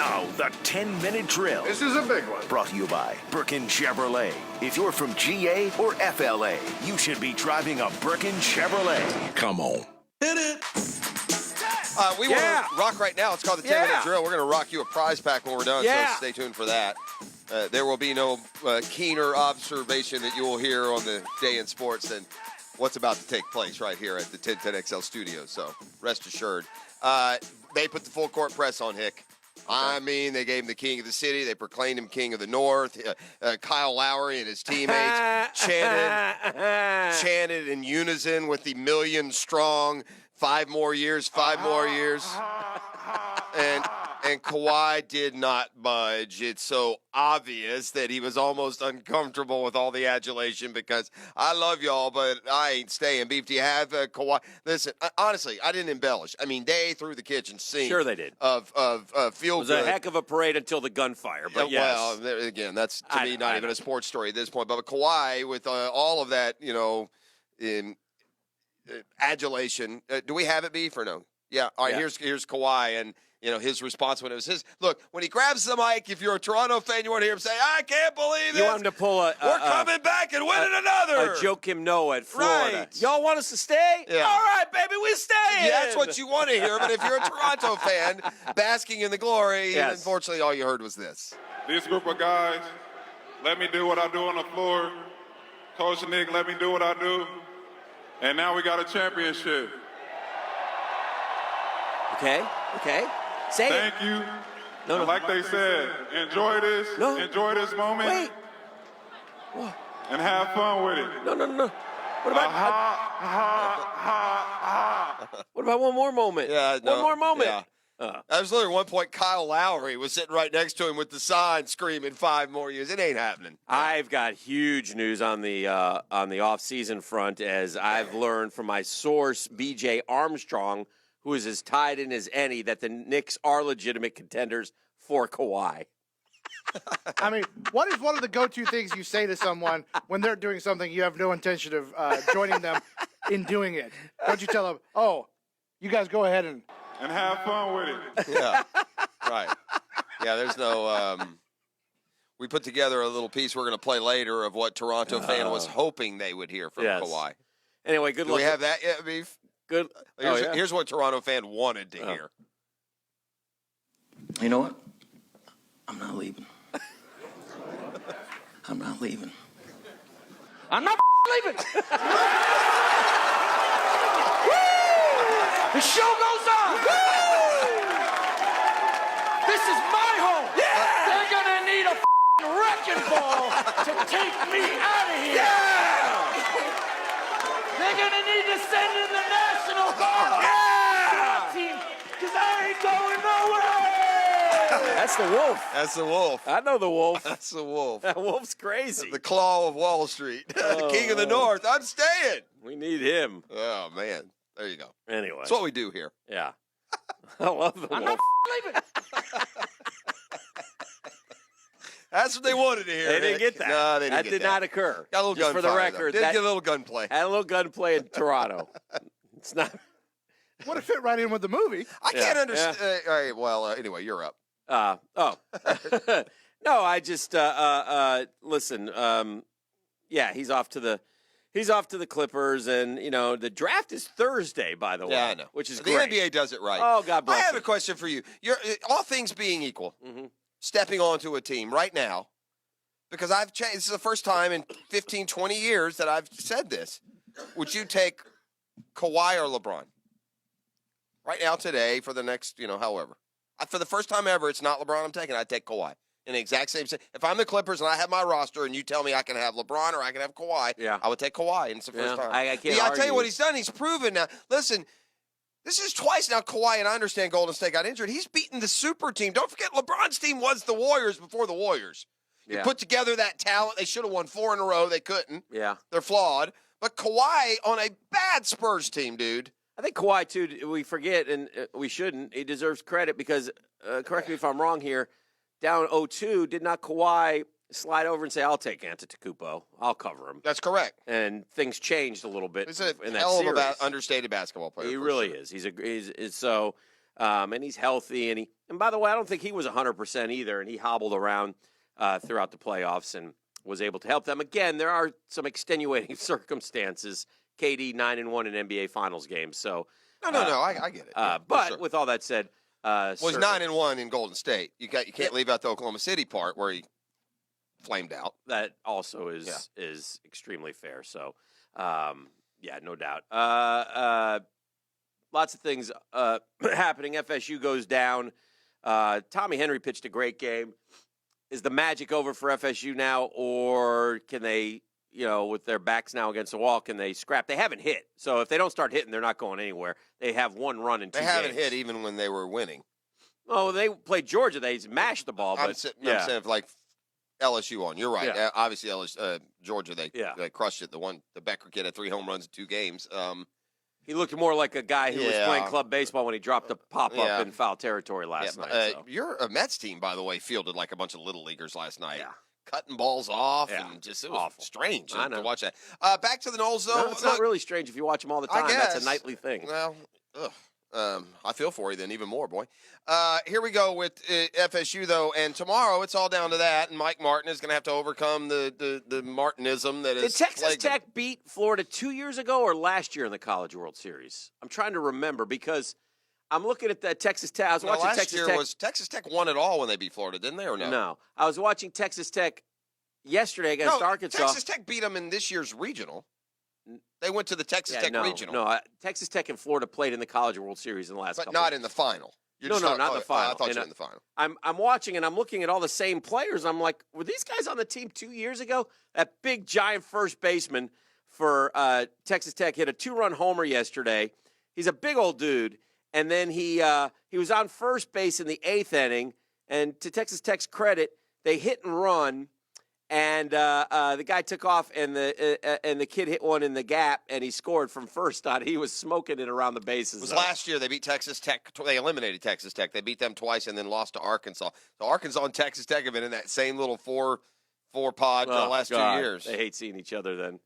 Now, the 10-minute drill. This is a big one. Brought to you by Burkins Chevrolet. If you're from GA or FLA, you should be driving a Burkins Chevrolet. Come on. Hit it. We want to rock right now. It's called the 10-minute drill. We're going to rock you a prize pack when we're done, so stay tuned for that. There will be no keener observation that you will hear on the day in sports than what's about to take place right here at the 1010XL studios. So rest assured. They put the full court press on Hick. I mean, they gave him the king of the city. They proclaimed him king of the North. Kyle Lowry and his teammates chanted in unison with the million-strong 5 more years, 5 more years. And Kawhi did not budge. It's so obvious that he was almost uncomfortable with all the adulation because I love y'all, but I ain't staying. Beef, do you have Kawhi? Listen, honestly, I didn't embellish. I mean, they threw the kitchen sink. Sure they did. Of feel good. It was a heck of a parade until the gunfire, but yes. Well, again, that's, to me, not even a sports story at this point. But Kawhi, with all of that, in adulation, do we have it, Beef, or no? Yeah. All right, here's Kawhi, and his response when it was his. Look, when he grabs the mic, if you're a Toronto fan, you want to hear him say, I can't believe it. You want him to pull we're coming back and winning another. A Joakim Noah at Florida. Right. Y'all want us to stay? Yeah. All right, baby, we're staying. Yeah, that's what you want to hear. But if you're a Toronto fan, basking in the glory, unfortunately, all you heard was this. This group of guys, let me do what I do on the floor. Coach Nick, let me do what I do. And now we got a championship. Okay. Say Thank you. No. Like they said, enjoy this. No. Enjoy this moment. Wait. What? And have fun with it. No. What about What about one more moment? Yeah, one more moment. Yeah. That was literally one point. Kyle Lowry was sitting right next to him with the sign screaming 5 more years. It ain't happening. I've got huge news on the off-season front, as I've learned from my source, B.J. Armstrong, who is as tied in as any, that the Knicks are legitimate contenders for Kawhi. I mean, what is one of the go-to things you say to someone when they're doing something you have no intention of joining them in doing it? Don't you tell them, oh, you guys go ahead and have fun with it. Yeah, right. Yeah, there's no we put together a little piece we're going to play later of what Toronto fan was hoping they would hear from Kawhi. Anyway, good luck. Do we have that yet, Beef? Good. Here's what Toronto fan wanted to hear. You know what? I'm not leaving. I'm not leaving. I'm not leaving. The show goes on. This is my home. Yeah. They're gonna need a wrecking ball to take me out of here. Yeah. They're gonna need to send in the National Guard team because I ain't going nowhere. That's the wolf. That's the wolf. I know the wolf. That's the wolf. That wolf's crazy. The claw of Wall Street. The king of the North. I'm staying. We need him. Oh, man. There you go. Anyway. That's what we do here. Yeah. I love the wolf. I'm not leaving. That's what they wanted to hear. They didn't get that. No, they didn't that get did that. not occur. Got a little Just gunfire. for the record. Did get a little gunplay. Had a little gunplay in Toronto. It's not. would have fit right in with the movie. I can't understand. All right, well, anyway, you're up. No, I just listen. He's off to the Clippers, and the draft is Thursday, by the way. Yeah, I know. Which is the great. NBA does it right. Oh, God bless. I have a question for you. You're all things being equal, stepping onto a team right now, because I've changed. This is the first time in 15, 20 years that I've said this. Would you take Kawhi or LeBron right now today for the next, however? For the first time ever, it's not LeBron I'm taking. I'd take Kawhi. In the exact same sense. If I'm the Clippers and I have my roster and you tell me I can have LeBron or I can have Kawhi, I would take Kawhi. And it's the first time. I can't I'll tell you argue. what he's done. He's proven now. Listen, this is twice now Kawhi, and I understand Golden State got injured. He's beaten the super team. Don't forget, LeBron's team was the Warriors before the Warriors. You put together that talent. They should have won 4 in a row. They couldn't. Yeah. They're flawed. But Kawhi on a bad Spurs team, dude. I think Kawhi, too, we forget, and we shouldn't. He deserves credit because, correct me if I'm wrong here, down 0-2, did not Kawhi slide over and say, I'll take Antetokounmpo. I'll cover him. That's correct. And things changed a little bit He's a in that hell series. of an understated basketball player. He really is. He's so and he's healthy. And by the way, I don't think he was 100% either, and he hobbled around throughout the playoffs and was able to help them. Again, there are some extenuating circumstances. KD 9-1 in NBA Finals games, so no, I get it. Yeah, but sure. with all that said, was 9-1 in Golden State. You can't leave out the Oklahoma City part where he flamed out. That also is extremely fair. So, no doubt. Lots of things happening. FSU goes down. Tommy Henry pitched a great game. Is the magic over for FSU now, or can they, with their backs now against the wall, can they scrap? They haven't hit. So if they don't start hitting, they're not going anywhere. They have one run in 2 games. They haven't hit even when they were winning. Oh, they played Georgia. They mashed the ball. I'm saying if like LSU on. You're right. Yeah. Obviously, Georgia, they crushed it. The Becker kid had 3 home runs in 2 games. He looked more like a guy who was playing club baseball when he dropped a pop-up in foul territory last night. Your Mets team, by the way, fielded like a bunch of little leaguers last night. Yeah. Cutting balls off and just it was awful. Strange I know. to watch that. Back to the Knowles, though. No, it's not really strange if you watch them all the time. I guess. That's a nightly thing. Well, I feel for you then even more, boy. Here we go with FSU, though, and tomorrow it's all down to that, and Mike Martin is going to have to overcome the Martinism that is. Did Texas Tech beat Florida 2 years ago or last year in the College World Series? I'm trying to remember because I'm looking at the Texas Tech. I was watching last Texas year Tech. Texas Tech won it all when they beat Florida, didn't they, or no? No. I was watching Texas Tech yesterday against Arkansas. Texas Tech beat them in this year's regional. They went to the Texas Tech regional. No, Texas Tech and Florida played in the College World Series in the last couple But not years. in the final. Not in the final. I thought you were in the final. I'm watching and I'm looking at all the same players. I'm like, were these guys on the team 2 years ago? That big giant first baseman for Texas Tech hit a 2-run homer yesterday. He's a big old dude, and then he was on first base in the 8th inning. And to Texas Tech's credit, they hit and run. And the guy took off, and the kid hit one in the gap, and he scored from first on. He was smoking it around the bases. It was last year they beat Texas Tech. They eliminated Texas Tech. They beat them twice and then lost to Arkansas. So Arkansas and Texas Tech have been in that same little four pod for the last 2 years. They hate seeing each other then.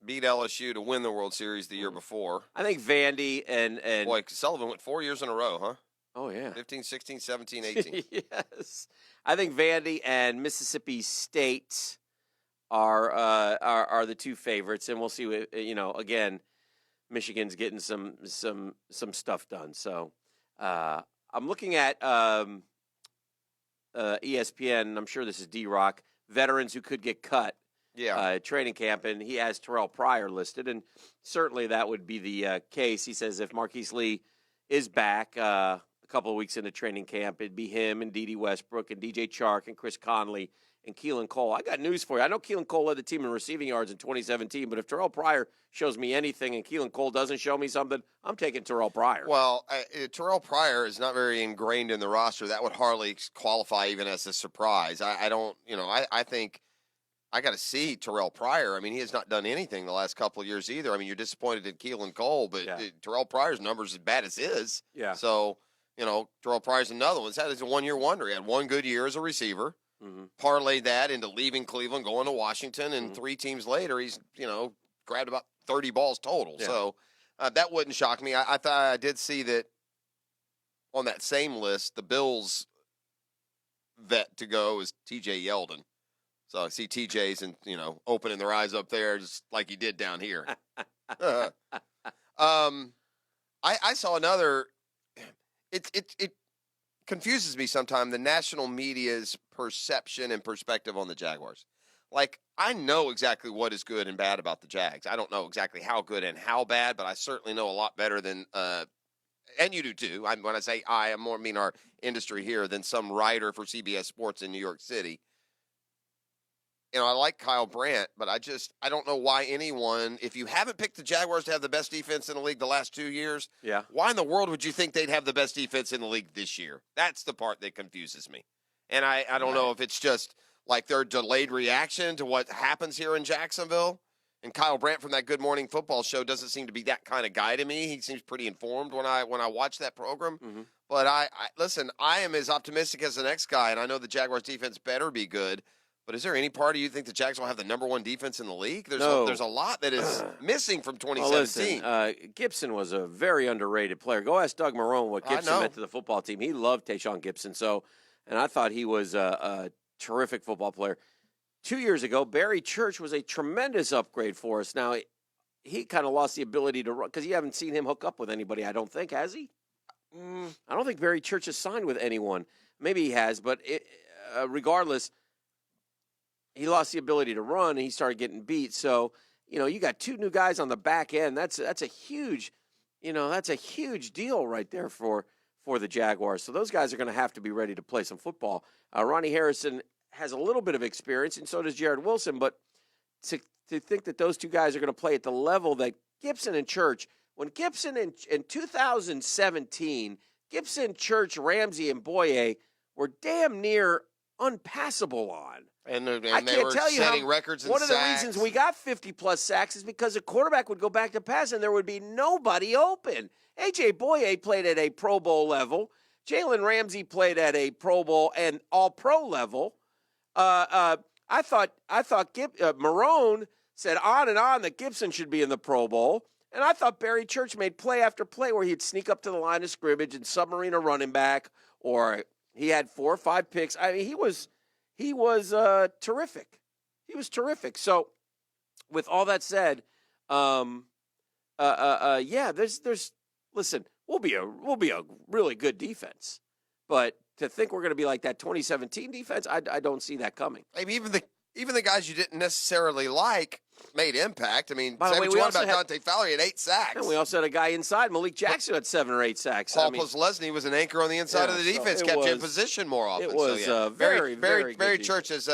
Beat LSU to win the World Series the year before. I think Vandy and Boy, Sullivan went 4 years in a row, huh? Oh, yeah. 15, 16, 17, 18. Yes. I think Vandy and Mississippi State are the two favorites, and we'll see. Again, Michigan's getting some stuff done. So I'm looking at ESPN. I'm sure this is D-Rock. Veterans who could get cut. Yeah. Training camp, and he has Terrell Pryor listed, and certainly that would be the case. He says if Marquise Lee is back a couple of weeks into training camp, it'd be him and Dede Westbrook and DJ Chark and Chris Conley and Keelan Cole. I got news for you. I know Keelan Cole led the team in receiving yards in 2017, but if Terrell Pryor shows me anything and Keelan Cole doesn't show me something, I'm taking Terrell Pryor. Well, Terrell Pryor is not very ingrained in the roster. That would hardly qualify even as a surprise. I think I got to see Terrell Pryor. I mean, he has not done anything the last couple of years either. I mean, you're disappointed in Keelan Cole, but Terrell Pryor's numbers as bad as his. Yeah. So, Terrell Pryor's another one. He's a one-year wonder. He had one good year as a receiver, parlayed that into leaving Cleveland, going to Washington, and 3 teams later, he's, grabbed about 30 balls total. Yeah. So that wouldn't shock me. I thought I did see that on that same list, the Bills vet to go is T.J. Yeldon. So I see TJ's and opening their eyes up there just like he did down here. I saw another. It confuses me sometimes, the national media's perception and perspective on the Jaguars. Like, I know exactly what is good and bad about the Jags. I don't know exactly how good and how bad, but I certainly know a lot better than and you do too. When I say I more mean our industry here than some writer for CBS Sports in New York City. I like Kyle Brandt, but I don't know why anyone, if you haven't picked the Jaguars to have the best defense in the league the last 2 years, why in the world would you think they'd have the best defense in the league this year? That's the part that confuses me. And I don't know if it's just like their delayed reaction to what happens here in Jacksonville. And Kyle Brandt from that Good Morning Football show doesn't seem to be that kind of guy to me. He seems pretty informed when I watch that program. Mm-hmm. But listen, I am as optimistic as the next guy, and I know the Jaguars defense better be good. But is there any part of you think the Jags will have the number one defense in the league? There's a lot that is missing from 2017. Well, listen, Gibson was a very underrated player. Go ask Doug Marrone what Gibson meant to the football team. He loved Tayshaun Gibson, and I thought he was a terrific football player. 2 years ago, Barry Church was a tremendous upgrade for us. Now, he kind of lost the ability to run because you haven't seen him hook up with anybody, I don't think, has he? I don't think Barry Church has signed with anyone. Maybe he has, but regardless, he lost the ability to run, and he started getting beat. So, you got two new guys on the back end. That's a huge, that's a huge deal right there for the Jaguars. So those guys are going to have to be ready to play some football. Ronnie Harrison has a little bit of experience, and so does Jared Wilson. But to think that those two guys are going to play at the level that Gibson and Church, when Gibson in 2017, Gibson, Church, Ramsey, and Boye were damn near unpassable on. And I they can't were tell you setting records in one of the sacks. reasons we got 50-plus sacks is because the quarterback would go back to pass and there would be nobody open. A.J. Boye played at a Pro Bowl level. Jalen Ramsey played at a Pro Bowl and All-Pro level. I thought Marrone said on and on that Gibson should be in the Pro Bowl. And I thought Barry Church made play after play where he'd sneak up to the line of scrimmage and submarine a running back, or he had 4 or 5 picks. I mean, he was terrific. He was terrific. So, with all that said, there's listen, we'll be a really good defense, but to think we're going to be like that 2017 defense, I don't see that coming. Maybe even the guys you didn't necessarily like made impact. I mean, by the way, we about Dante Fowler, he had 8 sacks. And we also had a guy inside. Malik Jackson had 7 or 8 sacks. Paul Postlesny was an anchor on the inside of the defense, kept you in position more often. It was very good Church has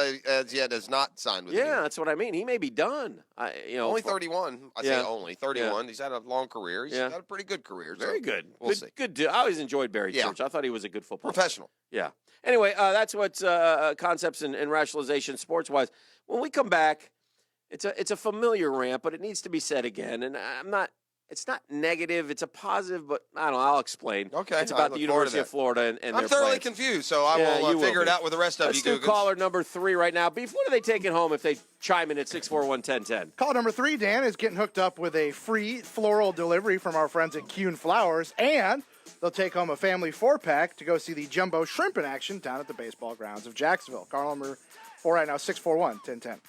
not signed with Yeah, that's what I mean. He may be done. Only 31. I say only 31. Yeah. He's had a long career. He's had a pretty good career. Very good. We'll see. Good. I always enjoyed Barry Church. I thought he was a good football professional. Player. Yeah. Anyway, that's what's concepts and rationalization sports-wise. When we come back, it's a familiar rant, but it needs to be said again. And it's not negative. It's a positive, but I don't know. I'll explain. Okay. It's about the University of Florida and I'm thoroughly confused, so I will figure it out with the rest of you. Let's do caller number 3 right now. Beef, what are they taking home if they chime in at 641-1010? Caller number 3, Dan, is getting hooked up with a free floral delivery from our friends at Kuhn Flowers, and they'll take home a family 4-pack to go see the Jumbo Shrimp in action down at the baseball grounds of Jacksonville. Caller number 4 right now, 641-1010.